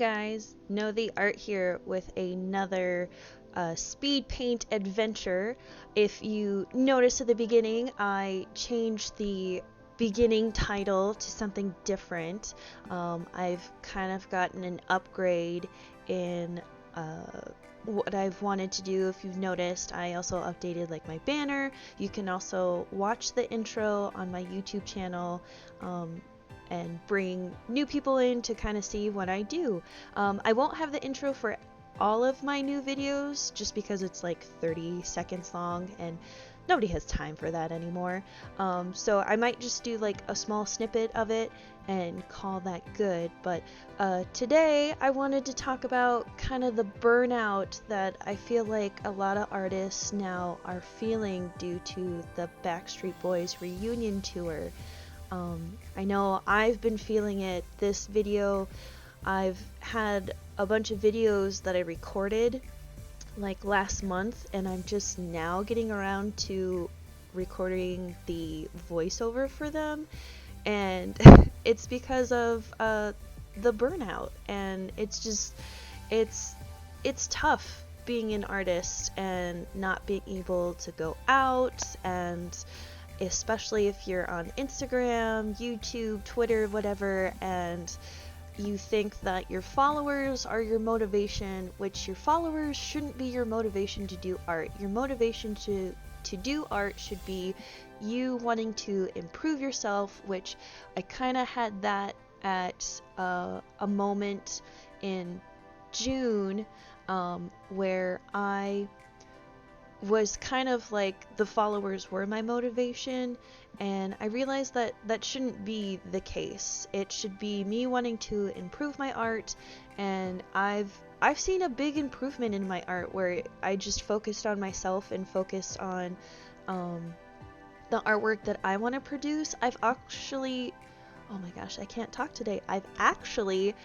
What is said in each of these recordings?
guys, Know the Art here with another speed paint adventure. If you notice at the beginning, I changed the beginning title to something different. I've kind of gotten an upgrade in what I've wanted to do. If you've noticed, I also updated like my banner. You can also watch the intro on my YouTube channel. And bring new people in to kind of see what I do. I won't have the intro for all of my new videos just because it's like 30 seconds long and nobody has time for that anymore. So I might just do like a small snippet of it and call that good. But today I wanted to talk about kind of the burnout that I feel like a lot of artists now are feeling due to the Backstreet Boys reunion tour. I know I've been feeling it. This video, I've had a bunch of videos that I recorded like last month, and I'm just now getting around to recording the voiceover for them, and it's because of the burnout, and it's tough being an artist and not being able to go out, and especially if you're on Instagram, YouTube, Twitter, whatever, and you think that your followers are your motivation, which your followers shouldn't be your motivation to do art. Your motivation to do art should be you wanting to improve yourself, which I kind of had that at a moment in June where I was kind of like the followers were my motivation, and I realized that that shouldn't be the case. It should be me wanting to improve my art, and I've seen a big improvement in my art where I just focused on myself and focused on the artwork that I want to produce. I've actually, oh my gosh, I can't talk today. I've actually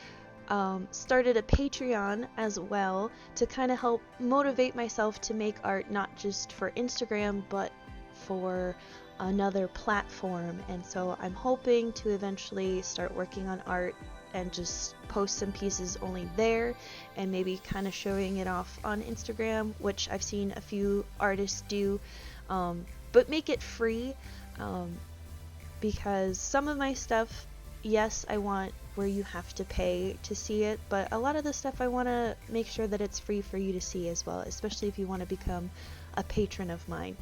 started a Patreon as well to kind of help motivate myself to make art not just for Instagram but for another platform. And so I'm hoping to eventually start working on art and just post some pieces only there and maybe kind of showing it off on Instagram, which I've seen a few artists do, but make it free, because some of my stuff, yes, I want where you have to pay to see it, but a lot of the stuff I want to make sure that it's free for you to see as well, especially if you want to become a patron of mine.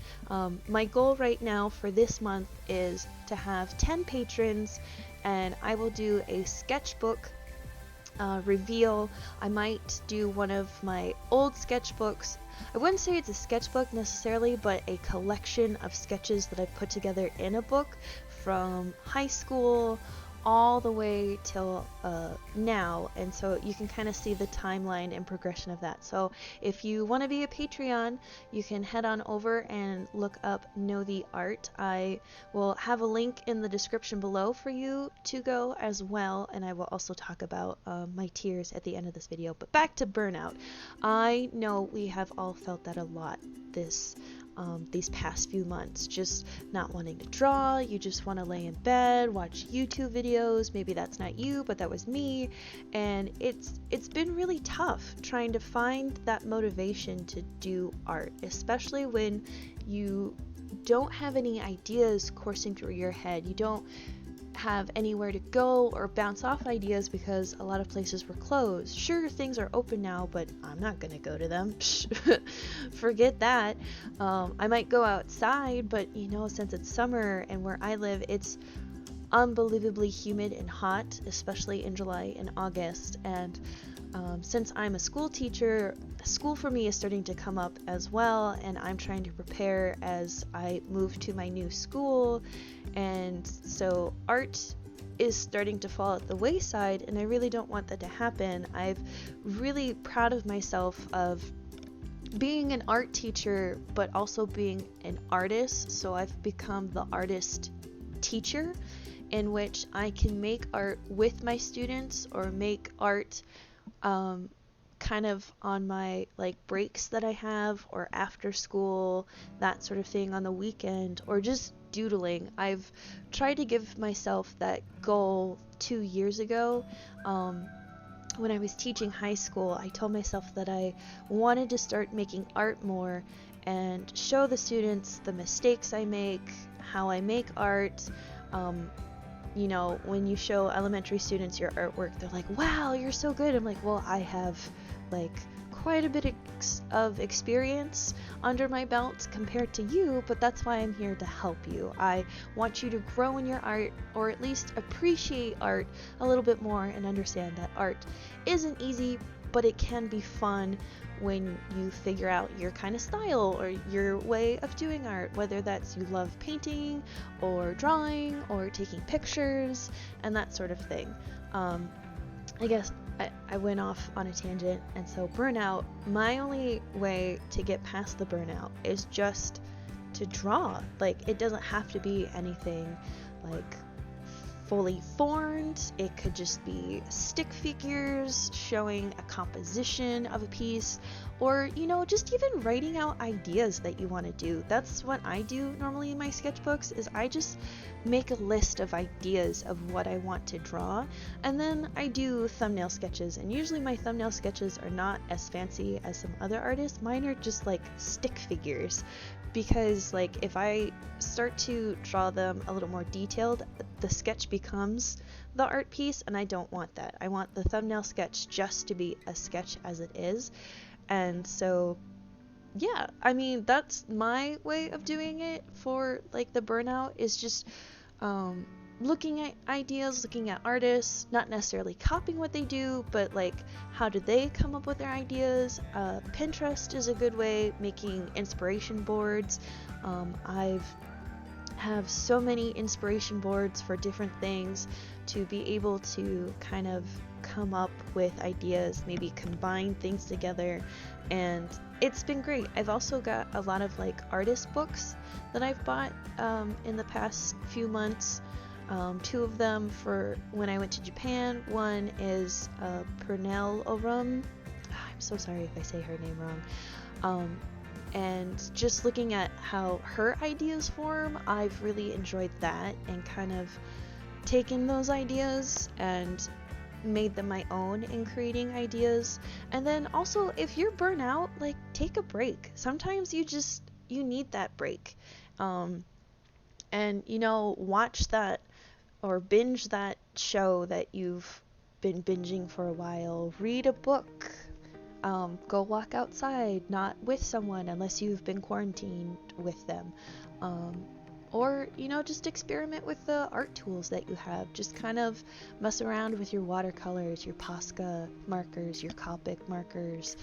My goal right now for this month is to have 10 patrons, and I will do a sketchbook reveal. I might do one of my old sketchbooks. I wouldn't say it's a sketchbook necessarily, but a collection of sketches that I put together in a book from high school all the way till now, and so you can kind of see the timeline and progression of that. So if you want to be a Patreon, you can head on over and look up Know the Art. I will have a link in the description below for you to go as well, and I will also talk about my tiers at the end of this video. But back to burnout. I know we have all felt that a lot these past few months, just not wanting to draw. You just want to lay in bed, watch YouTube videos. Maybe that's not you, but that was me, and it's been really tough trying to find that motivation to do art, especially when you don't have any ideas coursing through your head. You don't have anywhere to go or bounce off ideas because a lot of places were closed. Sure, things are open now, but I'm not gonna go to them. Forget that. I might go outside, but since it's summer and where I live, it's unbelievably humid and hot, especially in July and August. And since I'm a school teacher, school for me is starting to come up as well, and I'm trying to prepare as I move to my new school, and so art is starting to fall at the wayside, and I really don't want that to happen. I'm really proud of myself of being an art teacher, but also being an artist, so I've become the artist teacher, in which I can make art with my students or make art kind of on my like breaks that I have, or after school, that sort of thing on the weekend, or just doodling. I've tried to give myself that goal 2 years ago, when I was teaching high school, I told myself that I wanted to start making art more and show the students the mistakes I make, how I make art. Um, when you show elementary students your artwork, they're like, wow, you're so good. I'm like, well, I have like quite a bit of experience under my belt compared to you, but that's why I'm here to help you. I want you to grow in your art, or at least appreciate art a little bit more and understand that art isn't easy, but it can be fun when you figure out your kind of style or your way of doing art, whether that's you love painting or drawing or taking pictures and that sort of thing. I guess I went off on a tangent, and so burnout, my only way to get past the burnout is just to draw. Like, it doesn't have to be anything like fully formed. It could just be stick figures showing a composition of a piece, or just even writing out ideas that you want to do. That's what I do normally in my sketchbooks, is I just make a list of ideas of what I want to draw, and then I do thumbnail sketches. And usually my thumbnail sketches are not as fancy as some other artists. Mine are just like stick figures, because like if I start to draw them a little more detailed, the sketch becomes the art piece, and I don't want that. I want the thumbnail sketch just to be a sketch as it is. And so yeah, I mean, that's my way of doing it for like the burnout, is just um, looking at ideas, looking at artists, not necessarily copying what they do, but like how do they come up with their ideas. Pinterest is a good way, making inspiration boards. I've have so many inspiration boards for different things to be able to kind of come up with ideas, maybe combine things together, and it's been great. I've also got a lot of like artist books that I've bought in the past few months. Two of them for when I went to Japan. One is Pernell Orum. I'm so sorry if I say her name wrong. And just looking at how her ideas form, I've really enjoyed that, and kind of taken those ideas and made them my own in creating ideas. And then also, if you're burnt out, like, take a break. Sometimes you need that break. And watch that or binge that show that you've been binging for a while. Read a book. Go walk outside, not with someone unless you've been quarantined with them. Or, just experiment with the art tools that you have. Just kind of mess around with your watercolors, your Posca markers, your Copic markers.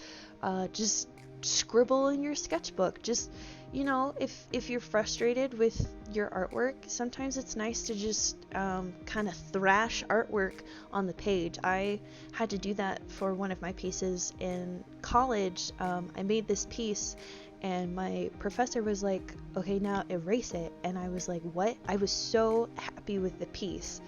Just scribble in your sketchbook. Just, if you're frustrated with your artwork, sometimes it's nice to just kind of thrash artwork on the page. I had to do that for one of my pieces in college. I made this piece, and my professor was like, okay, now erase it. And I was like, what? I was so happy with the piece.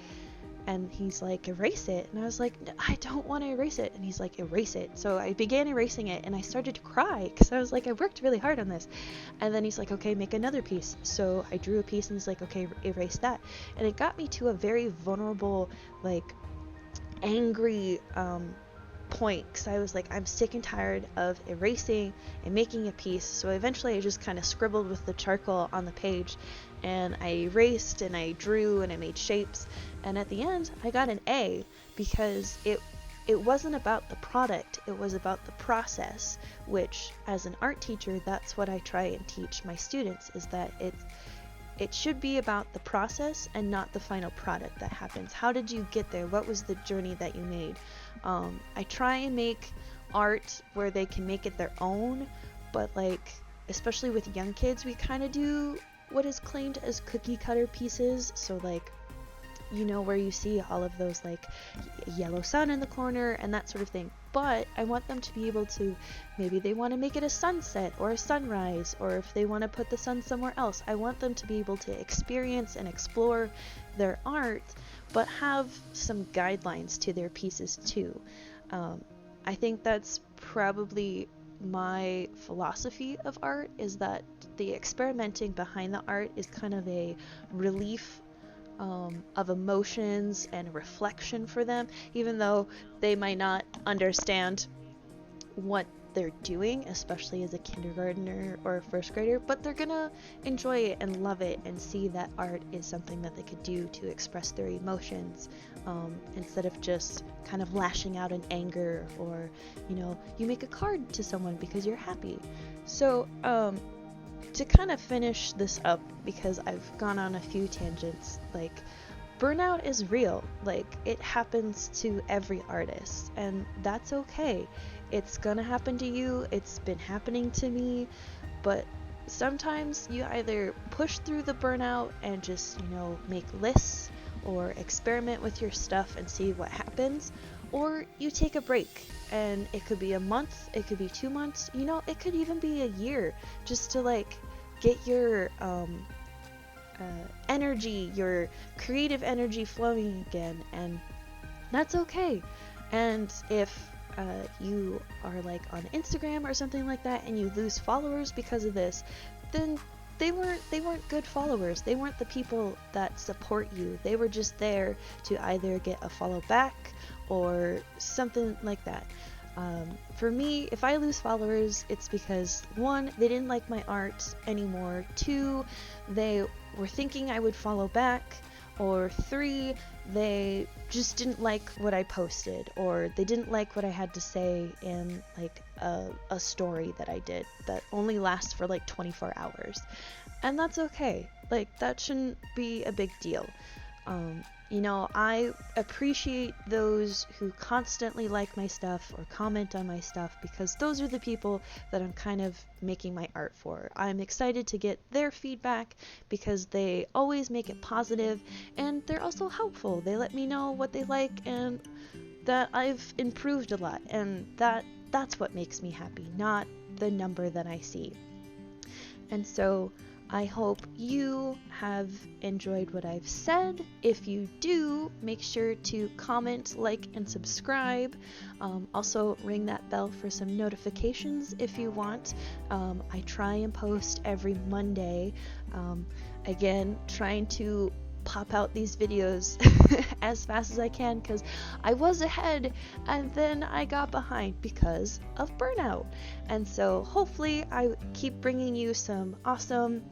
And he's like, erase it. And I was like, I don't want to erase it. And he's like, erase it. So I began erasing it, and I started to cry because I was like, I worked really hard on this. And then he's like, okay, make another piece. So I drew a piece, and he's like, okay, erase that. And it got me to a very vulnerable, like, angry point, because I was like, I'm sick and tired of erasing and making a piece. So eventually I just kind of scribbled with the charcoal on the page, and I erased and I drew and I made shapes, and at the end I got an A, because it wasn't about the product, it was about the process, which as an art teacher, that's what I try and teach my students, is that it should be about the process and not the final product that happens. How did you get there? What was the journey that you made? I try and make art where they can make it their own, but like, especially with young kids, we kind of do what is claimed as cookie cutter pieces. So like, where you see all of those like yellow sun in the corner and that sort of thing. But I want them to be able to, maybe they want to make it a sunset or a sunrise, or if they want to put the sun somewhere else, I want them to be able to experience and explore their art, but have some guidelines to their pieces too. I think that's probably my philosophy of art, is that the experimenting behind the art is kind of a relief of emotions and reflection for them, even though they might not understand what they're doing, especially as a kindergartner or a first grader, but they're gonna enjoy it and love it and see that art is something that they could do to express their emotions, instead of just kind of lashing out in anger, or, you make a card to someone because you're happy. So, to kind of finish this up, because I've gone on a few tangents, like, burnout is real. Like, it happens to every artist, and that's okay. It's gonna happen to you, it's been happening to me, but sometimes you either push through the burnout and just, make lists or experiment with your stuff and see what happens, or you take a break. And it could be a month, it could be 2 months, it could even be a year, just to like get your energy, your creative energy flowing again, and that's okay. And if you are like on Instagram or something like that and you lose followers because of this, then they weren't good followers. They weren't the people that support you. They were just there to either get a follow back or something like that. For me, if I lose followers, it's because, one, they didn't like my art anymore, two, they were thinking I would follow back, or three, they just didn't like what I posted, or they didn't like what I had to say in like a story that I did that only lasts for like 24 hours. And that's okay. Like, that shouldn't be a big deal. I appreciate those who constantly like my stuff or comment on my stuff, because those are the people that I'm kind of making my art for. I'm excited to get their feedback because they always make it positive, and they're also helpful. They let me know what they like and that I've improved a lot, and that's what makes me happy, not the number that I see. And so I hope you have enjoyed what I've said. If you do, make sure to comment, like, and subscribe. Also, ring that bell for some notifications if you want. I try and post every Monday. Again, trying to pop out these videos as fast as I can, because I was ahead and then I got behind because of burnout. And so hopefully I keep bringing you some awesome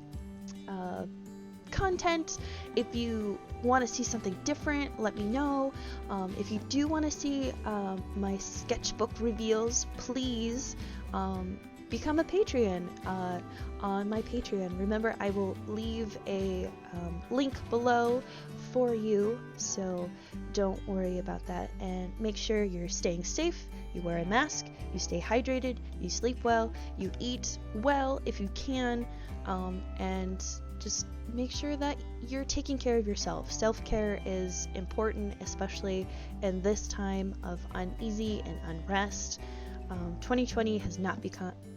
content. If you want to see something different, let me know. If you do want to see my sketchbook reveals, please become a Patreon on my Patreon. Remember, I will leave a link below for you, so don't worry about that. And make sure you're staying safe, you wear a mask, you stay hydrated, you sleep well, you eat well if you can, and just make sure that you're taking care of yourself. Self-care is important, especially in this time of uneasy and unrest. 2020 has not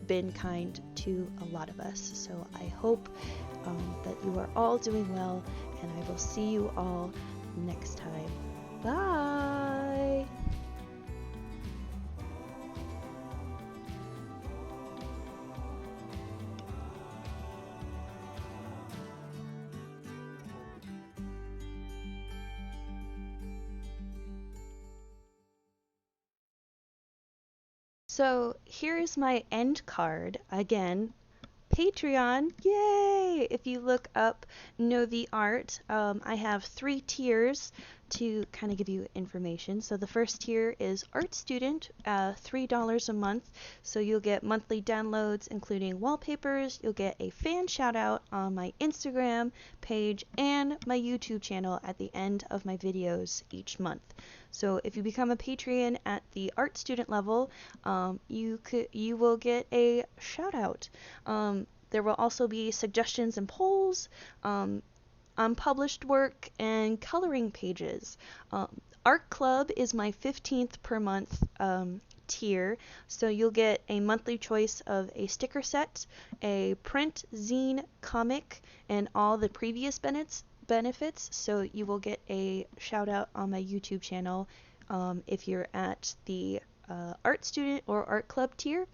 been kind to a lot of us, so I hope that you are all doing well, and I will see you all next time. Bye! So here's my end card. Again, Patreon, yay! If you look up Know the Art, I have 3 tiers to kind of give you information. So the first tier is Art Student, $3 a month. So you'll get monthly downloads, including wallpapers. You'll get a fan shout out on my Instagram page and my YouTube channel at the end of my videos each month. So if you become a Patreon at the Art Student level, you will get a shout out. There will also be suggestions and polls, unpublished work, and coloring pages. Art Club is my 15th per month tier, so you'll get a monthly choice of a sticker set, a print, zine, comic, and all the previous benefits. So you will get a shout out on my YouTube channel if you're at the Art Student or Art Club tier.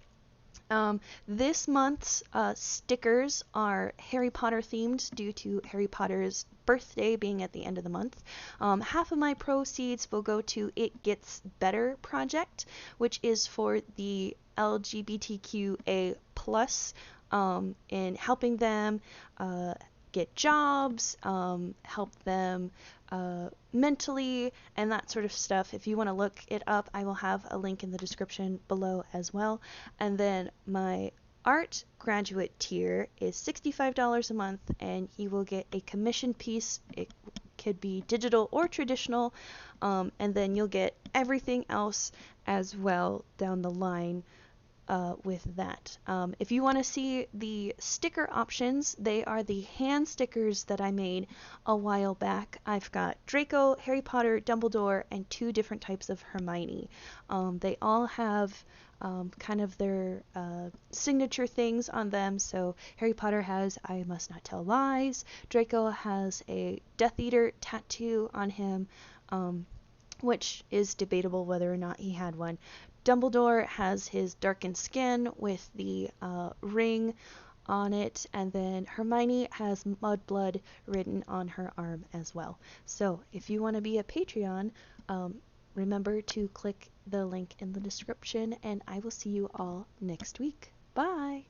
This month's stickers are Harry Potter themed due to Harry Potter's birthday being at the end of the month. Half of my proceeds will go to It Gets Better project, which is for the LGBTQA plus, in helping them get jobs, help them mentally, and that sort of stuff. If you want to look it up, I will have a link in the description below as well. And then my art graduate tier is $65 a month, and you will get a commission piece. It could be digital or traditional, and then you'll get everything else as well down the line with that. If you want to see the sticker options, they are the hand stickers that I made a while back. I've got Draco, Harry Potter, Dumbledore, and two different types of Hermione. They all have kind of their signature things on them. So Harry Potter has I Must Not Tell Lies. Draco has a Death Eater tattoo on him, which is debatable whether or not he had one. Dumbledore has his darkened skin with the ring on it, and then Hermione has Mudblood written on her arm as well. So if you want to be a Patreon, remember to click the link in the description, and I will see you all next week. Bye!